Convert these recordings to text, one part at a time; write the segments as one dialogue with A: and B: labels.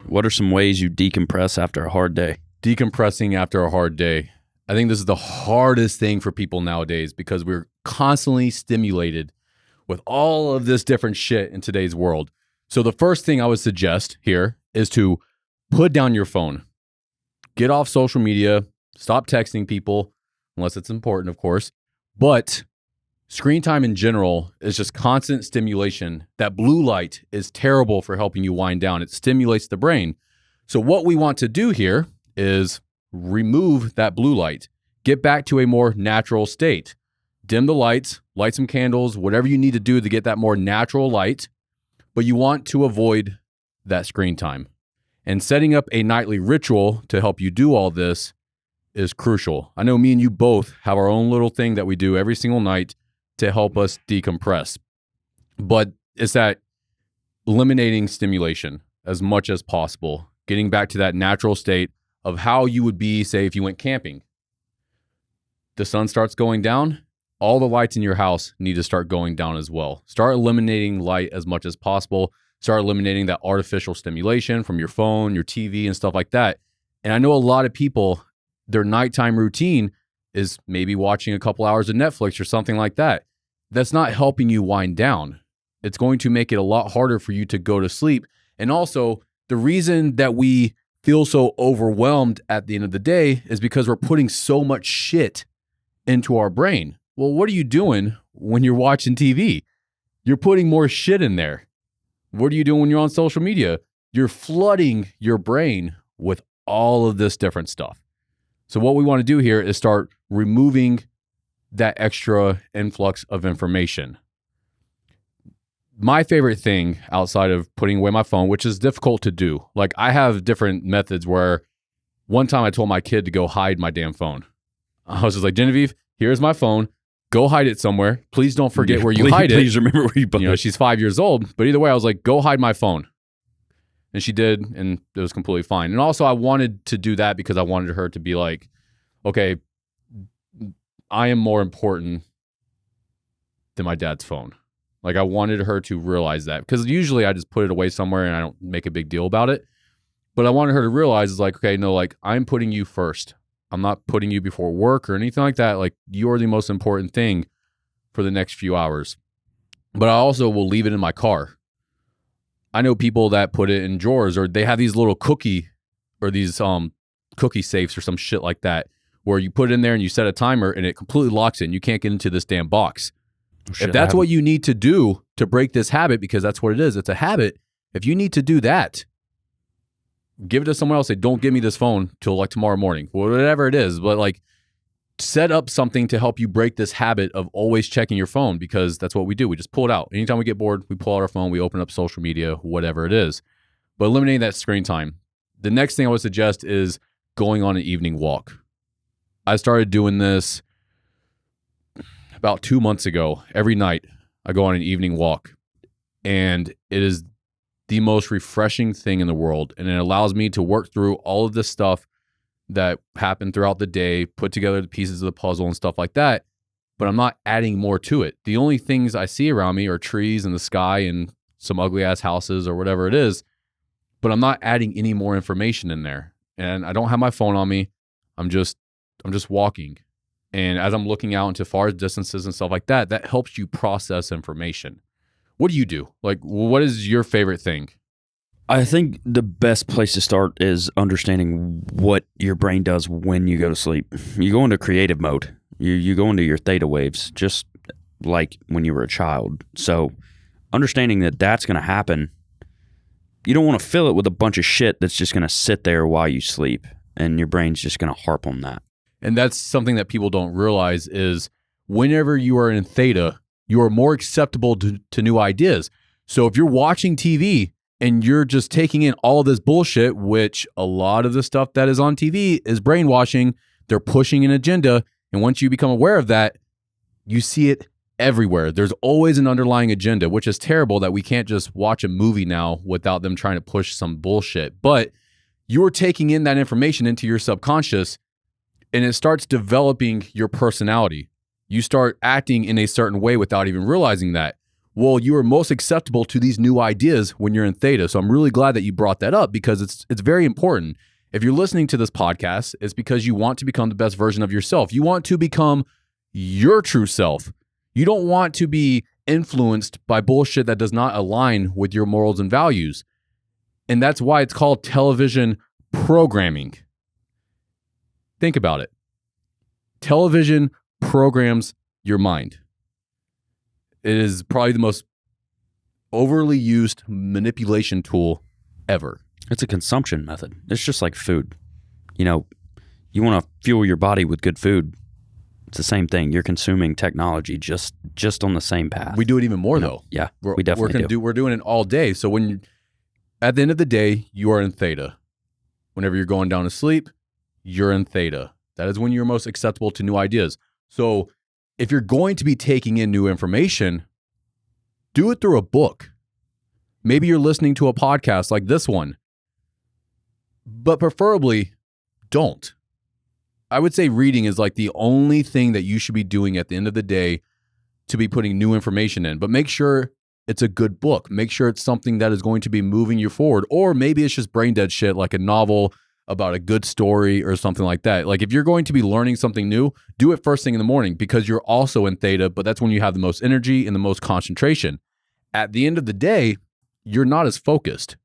A: What are some ways you decompress after a hard day?
B: Decompressing after a hard day. I think this is the hardest thing for people nowadays because we're constantly stimulated with all of this different shit in today's world. So the first thing I would suggest here is to put down your phone. Get off social media. Stop texting people, unless it's important, of course. But screen time in general is just constant stimulation. That blue light is terrible for helping you wind down. It stimulates the brain. So what we want to do here is remove that blue light. Get back to a more natural state. Dim the lights, light some candles, whatever you need to do to get that more natural light. But you want to avoid that screen time. And setting up a nightly ritual to help you do all this is crucial. I know me and you both have our own little thing that we do every single night to help us decompress. But it's that eliminating stimulation as much as possible, getting back to that natural state of how you would be, say, if you went camping. The sun starts going down, all the lights in your house need to start going down as well. Start eliminating light as much as possible. Start eliminating that artificial stimulation from your phone, your TV, and stuff like that. And I know a lot of people, their nighttime routine is maybe watching a couple hours of Netflix or something like that. That's not helping you wind down. It's going to make it a lot harder for you to go to sleep. And also, the reason that we feel so overwhelmed at the end of the day is because we're putting so much shit into our brain. Well, what are you doing when you're watching TV? You're putting more shit in there. What are you doing when you're on social media? You're flooding your brain with all of this different stuff. So what we want to do here is start removing that extra influx of information. My favorite thing outside of putting away my phone, which is difficult to do, like I have different methods where one time I told my kid to go hide my damn phone. I was just like, Genevieve, here's my phone. Go hide it somewhere. Please don't forget where you hide it.
A: Please remember where you put it.
B: She's 5 years old, but either way, I was like, go hide my phone. And she did, and it was completely fine. And also I wanted to do that because I wanted her to be like, okay, I am more important than my dad's phone. Like I wanted her to realize that because usually I just put it away somewhere and I don't make a big deal about it. But I wanted her to realize it's like, okay, no, like I'm putting you first. I'm not putting you before work or anything like that. Like you're the most important thing for the next few hours. But I also will leave it in my car. I know people that put it in drawers or they have these little cookie or these cookie safes or some shit like that where you put it in there and you set a timer and it completely locks it and you can't get into this damn box. If that's what you need to do to break this habit, because that's what it is, it's a habit. If you need to do that, give it to someone else. Say, don't give me this phone till like tomorrow morning, whatever it is. But like set up something to help you break this habit of always checking your phone because that's what we do. We just pull it out. Anytime we get bored, we pull out our phone, we open up social media, whatever it is. But eliminating that screen time. The next thing I would suggest is going on an evening walk. I started doing this about 2 months ago. Every night I go on an evening walk and it is the most refreshing thing in the world. And it allows me to work through all of this stuff that happened throughout the day, put together the pieces of the puzzle and stuff like that. But I'm not adding more to it. The only things I see around me are trees and the sky and some ugly ass houses or whatever it is. But I'm not adding any more information in there. And I don't have my phone on me. I'm just walking. And as I'm looking out into far distances and stuff like that, that helps you process information. What do you do? Like, what is your favorite thing?
A: I think the best place to start is understanding what your brain does when you go to sleep. You go into creative mode. You go into your theta waves, just like when you were a child. So understanding that that's going to happen, you don't want to fill it with a bunch of shit that's just going to sit there while you sleep. And your brain's just going to harp on that.
B: And that's something that people don't realize is whenever you are in theta, you are more acceptable to new ideas. So if you're watching TV and you're just taking in all this bullshit, which a lot of the stuff that is on TV is brainwashing, they're pushing an agenda. And once you become aware of that, you see it everywhere. There's always an underlying agenda, which is terrible that we can't just watch a movie now without them trying to push some bullshit. But you're taking in that information into your subconscious and it starts developing your personality. You start acting in a certain way without even realizing that. Well, you are most acceptable to these new ideas when you're in theta. So I'm really glad that you brought that up because it's very important. If you're listening to this podcast, it's because you want to become the best version of yourself. You want to become your true self. You don't want to be influenced by bullshit that does not align with your morals and values. And that's why it's called television programming. Think about it. Television programs your mind. It is probably the most overly used manipulation tool ever.
A: It's a consumption method. It's just like food. You know, you want to fuel your body with good food. It's the same thing. You're consuming technology just on the same path.
B: We do it even more though.
A: Yeah, we definitely do.
B: We're doing it all day. So when at the end of the day, you are in theta. Whenever you're going down to sleep, you're in theta. That is when you're most acceptable to new ideas. So if you're going to be taking in new information, do it through a book. Maybe you're listening to a podcast like this one, but preferably don't. I would say reading is like the only thing that you should be doing at the end of the day to be putting new information in, but make sure it's a good book. Make sure it's something that is going to be moving you forward, or maybe it's just brain dead shit like a novel about a good story or something like that. Like if you're going to be learning something new, do it first thing in the morning because you're also in theta, but that's when you have the most energy and the most concentration. At the end of the day, you're not as focused.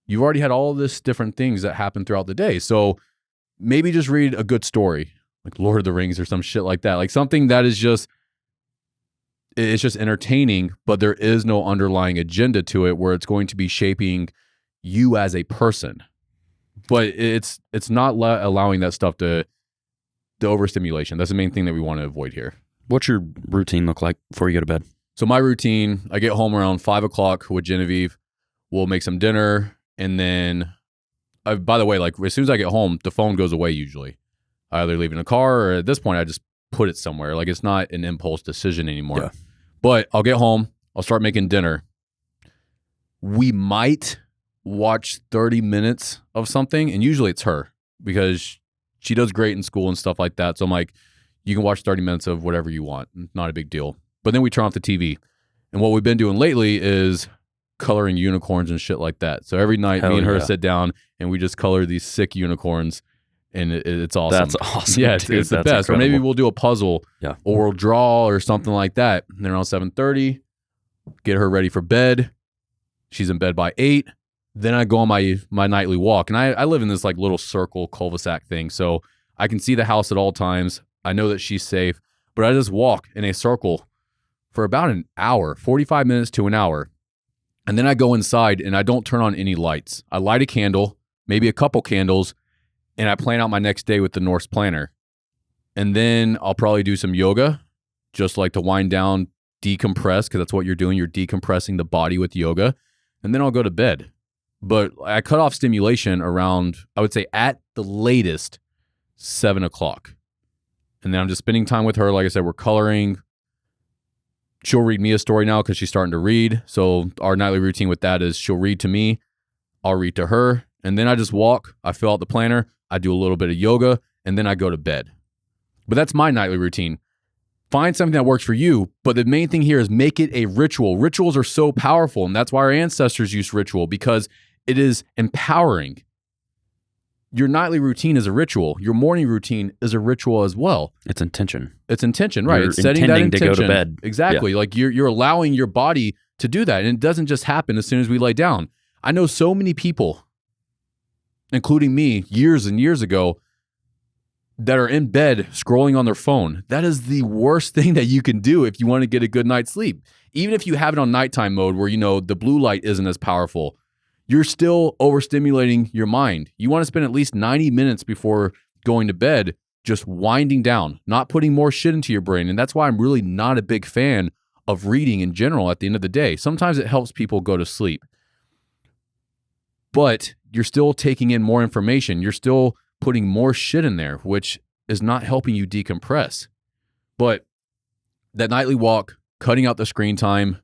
B: You've already had all this different things that happen throughout the day. So maybe just read a good story, like Lord of the Rings or some shit like that. Like something that is just, it's just entertaining, but there is no underlying agenda to it where it's going to be shaping you as a person. But it's not allowing that stuff to the overstimulation. That's the main thing that we want to avoid here.
A: What's your routine look like before you go to bed?
B: So my routine, I get home around 5 o'clock with Genevieve. We'll make some dinner. And then, by the way, like as soon as I get home, the phone goes away usually. I either leave it in the car or at this point, I just put it somewhere. Like it's not an impulse decision anymore. Yeah. But I'll get home. I'll start making dinner. We might watch 30 minutes of something. And usually it's her because she does great in school and stuff like that. So I'm like, you can watch 30 minutes of whatever you want. Not a big deal. But then we turn off the TV. And what we've been doing lately is coloring unicorns and shit like that. So every night me and her sit down and we just color these sick unicorns. And it's awesome.
A: That's awesome.
B: Yeah, it's the best. Incredible. Or maybe we'll do a puzzle or we'll draw or something like that. And then around 7:30, get her ready for bed. She's in bed by 8. Then I go on my nightly walk. And I live in this like little circle cul-de-sac thing. So I can see the house at all times. I know that she's safe. But I just walk in a circle for about an hour, 45 minutes to an hour. And then I go inside and I don't turn on any lights. I light a candle, maybe a couple candles, and I plan out my next day with the Norse planner. And then I'll probably do some yoga, just like to wind down, decompress, because that's what you're doing. You're decompressing the body with yoga. And then I'll go to bed. But I cut off stimulation around, I would say at the latest, 7 o'clock. And then I'm just spending time with her. Like I said, we're coloring. She'll read me a story now because she's starting to read. So our nightly routine with that is she'll read to me, I'll read to her, and then I just walk, I fill out the planner, I do a little bit of yoga, and then I go to bed. But that's my nightly routine. Find something that works for you, but the main thing here is make it a ritual. Rituals are so powerful, and that's why our ancestors used ritual, because it is empowering. Your nightly routine is a ritual. Your morning routine is a ritual as well.
A: It's intention.
B: It's intention, right?
A: You're
B: it's setting that intention
A: to go to bed.
B: Exactly. Yeah. Like you're allowing your body to do that. And it doesn't just happen as soon as we lay down. I know so many people, including me, years and years ago, that are in bed scrolling on their phone. That is the worst thing that you can do if you want to get a good night's sleep. Even if you have it on nighttime mode where, the blue light isn't as powerful, you're still overstimulating your mind. You want to spend at least 90 minutes before going to bed just winding down, not putting more shit into your brain. And that's why I'm really not a big fan of reading in general at the end of the day. Sometimes it helps people go to sleep. But you're still taking in more information. You're still putting more shit in there, which is not helping you decompress. But that nightly walk, cutting out the screen time,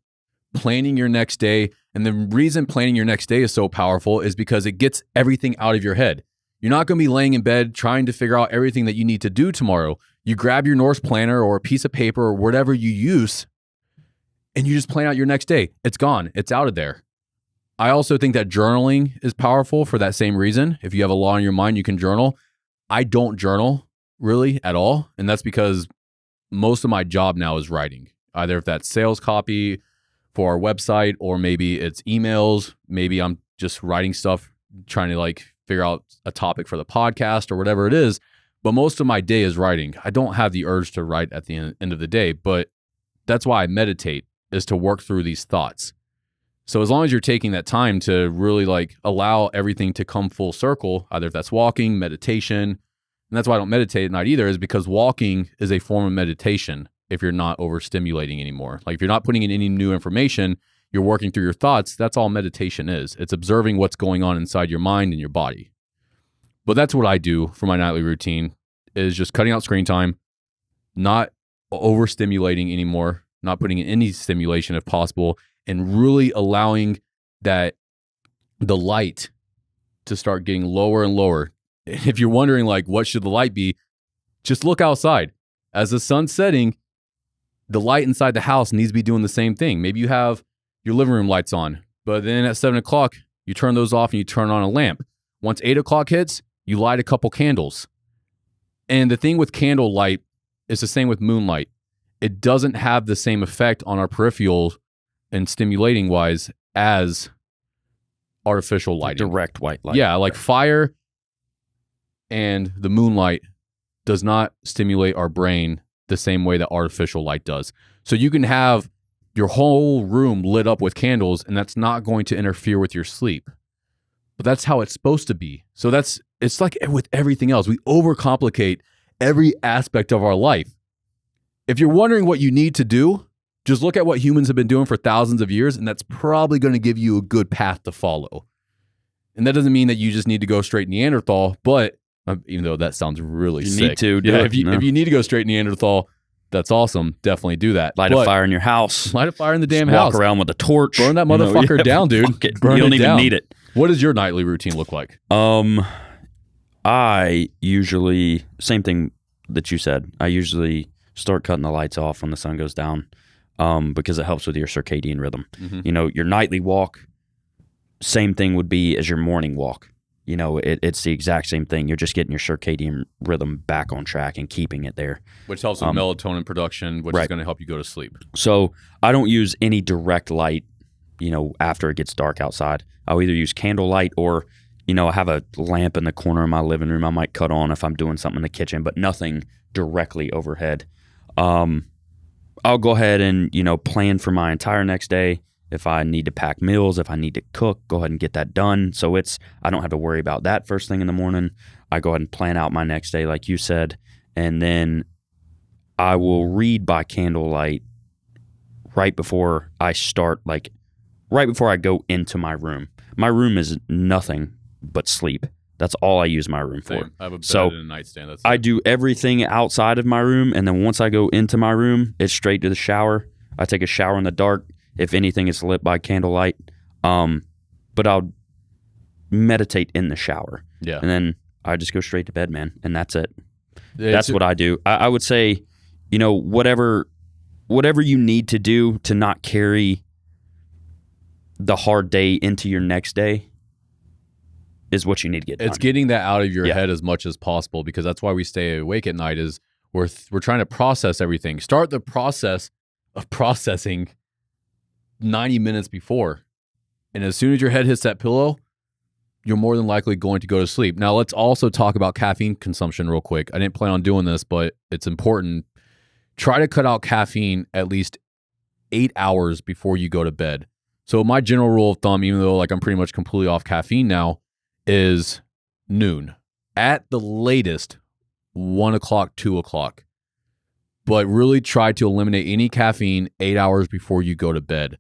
B: planning your next day. And the reason planning your next day is so powerful is because it gets everything out of your head. You're not going to be laying in bed trying to figure out everything that you need to do tomorrow. You grab your Norse planner or a piece of paper or whatever you use, and you just plan out your next day. It's gone. It's out of there. I also think that journaling is powerful for that same reason. If you have a lot on your mind, you can journal. I don't journal really at all. And that's because most of my job now is writing, either if that's sales copy for our website, or maybe it's emails. Maybe I'm just writing stuff, trying to like figure out a topic for the podcast or whatever it is. But most of my day is writing. I don't have the urge to write at the end of the day, but that's why I meditate, is to work through these thoughts. So as long as you're taking that time to really like allow everything to come full circle, either if that's walking, meditation, and that's why I don't meditate at night either, is because walking is a form of meditation if you're not overstimulating anymore. Like if you're not putting in any new information, you're working through your thoughts, that's all meditation is. It's observing what's going on inside your mind and your body. But that's what I do for my nightly routine, is just cutting out screen time, not overstimulating anymore, not putting in any stimulation if possible, and really allowing that the light to start getting lower and lower. If you're wondering like what should the light be, just look outside. As the sun's setting, the light inside the house needs to be doing the same thing. Maybe you have your living room lights on, but then at 7 o'clock, you turn those off and you turn on a lamp. Once 8 o'clock hits, you light a couple candles. And the thing with candle light is the same with moonlight. It doesn't have the same effect on our peripheral and stimulating wise as artificial lighting.
A: Direct white light.
B: Yeah, like fire and the moonlight does not stimulate our brain the same way that artificial light does. So you can have your whole room lit up with candles, and that's not going to interfere with your sleep. But that's how it's supposed to be. So it's like with everything else. We overcomplicate every aspect of our life. If you're wondering what you need to do, just look at what humans have been doing for thousands of years, and that's probably going to give you a good path to follow. And that doesn't mean that you just need to go straight Neanderthal, but even though that sounds really sick.
A: You need to do
B: it.
A: No.
B: If you need to go straight Neanderthal, that's awesome. Definitely do that.
A: Light a fire in your house.
B: Light a fire in the damn
A: Walk
B: house.
A: Walk around with a torch.
B: Burn that motherfucker down, dude. Burn
A: you don't
B: it
A: even
B: down.
A: need it.
B: What does your nightly routine look like?
A: I usually, same thing that you said. I usually start cutting the lights off when the sun goes down, because it helps with your circadian rhythm.
B: Mm-hmm.
A: You know, your nightly walk, same thing would be as your morning walk. You know, it's the exact same thing. You're just getting your circadian rhythm back on track and keeping it there.
B: Which helps with melatonin production, which is going to help you go to sleep.
A: So I don't use any direct light, you know, after it gets dark outside. I'll either use candlelight or, you know, I have a lamp in the corner of my living room I might cut on if I'm doing something in the kitchen, but nothing directly overhead. I'll go ahead and, you know, plan for my entire next day. If I need to pack meals, if I need to cook, go ahead and get that done. So I don't have to worry about that first thing in the morning. I go ahead and plan out my next day, like you said, and then I will read by candlelight right before I start, like right before I go into my room. My room is nothing but sleep. That's all I use my room for.
B: Same. I have a bed and a nightstand. That's
A: I do everything outside of my room, and then once I go into my room, it's straight to the shower. I take a shower in the dark. If anything, it's lit by candlelight. But I'll meditate in the shower.
B: Yeah.
A: And then I just go straight to bed, man. And that's it. That's what I do. I would say, you know, whatever you need to do to not carry the hard day into your next day is what you need to get done.
B: It's getting that out of your head as much as possible, because that's why we stay awake at night, is we're trying to process everything. Start the process of processing 90 minutes before. And as soon as your head hits that pillow, you're more than likely going to go to sleep. Now, let's also talk about caffeine consumption real quick. I didn't plan on doing this, but it's important. Try to cut out caffeine at least 8 hours before you go to bed. So my general rule of thumb, even though like I'm pretty much completely off caffeine now, is noon. At the latest, 1 o'clock, 2 o'clock. But really try to eliminate any caffeine 8 hours before you go to bed,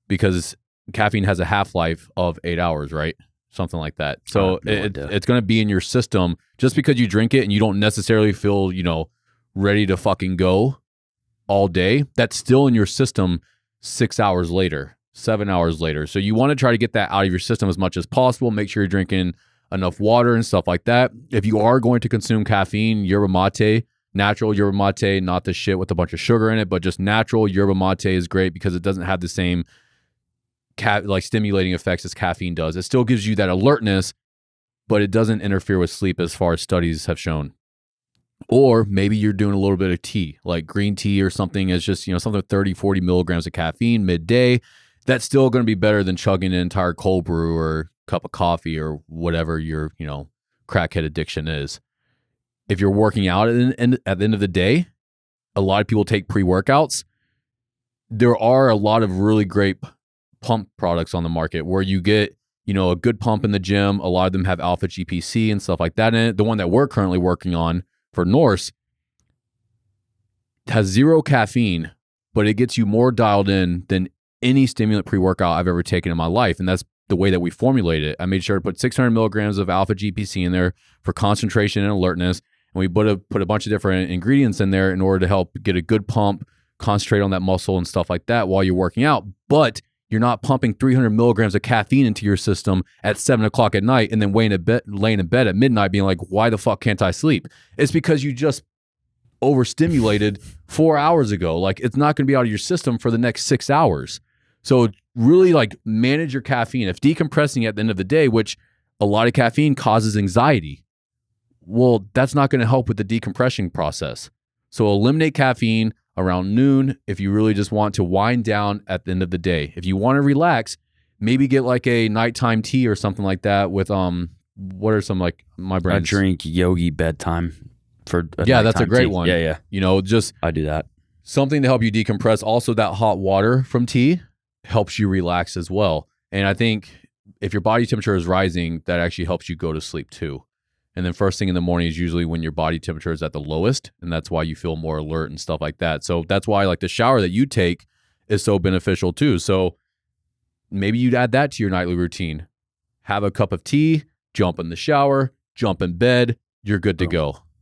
B: because caffeine has a half-life of 8 hours, right? Something like that. So it's going to be in your system. Just because you drink it and you don't necessarily feel, you know, ready to fucking go all day, that's still in your system 6 hours later, 7 hours later. So you want to try to get that out of your system as much as possible. Make sure you're drinking enough water and stuff like that. If you are going to consume caffeine, yerba mate Natural yerba mate, not the shit with a bunch of sugar in it, but just natural yerba mate is great because it doesn't have the same like stimulating effects as caffeine does. It still gives you that alertness, but it doesn't interfere with sleep as far as studies have shown. Or maybe you're doing a little bit of tea, like green tea or something is just, something with 30, 40 milligrams of caffeine midday. That's still going to be better than chugging an entire cold brew or cup of coffee or whatever your, crackhead addiction is. If you're working out at the end of the day, a lot of people take pre-workouts. There are a lot of really great pump products on the market where you get, a good pump in the gym. A lot of them have alpha GPC and stuff like that in it. The one that we're currently working on for Norse has 0 caffeine, but it gets you more dialed in than any stimulant pre-workout I've ever taken in my life. And that's the way that we formulate it. I made sure to put 600 milligrams of alpha GPC in there for concentration and alertness. And we put a bunch of different ingredients in there in order to help get a good pump, concentrate on that muscle and stuff like that while you're working out. But you're not pumping 300 milligrams of caffeine into your system at 7 o'clock at night and then laying in bed at midnight being like, why the fuck can't I sleep? It's because you just overstimulated 4 hours ago. Like, it's not going to be out of your system for the next 6 hours. So really, like, manage your caffeine. If decompressing at the end of the day, which a lot of caffeine causes anxiety, well, that's not going to help with the decompression process. So eliminate caffeine around noon if you really just want to wind down at the end of the day. If you want to relax, maybe get like a nighttime tea or something like that with what are some, like, my brain?
A: I drink Yogi bedtime for
B: that's a great
A: tea.
B: one.
A: Yeah.
B: Just
A: I do that.
B: something to help you decompress. Also, that hot water from tea helps you relax as well. And I think if your body temperature is rising, that actually helps you go to sleep too. And then first thing in the morning is usually when your body temperature is at the lowest, and that's why you feel more alert and stuff like that. So that's why, like, the shower that you take is so beneficial too. So maybe you'd add that to your nightly routine. Have a cup of tea, jump in the shower, jump in bed, you're good to go.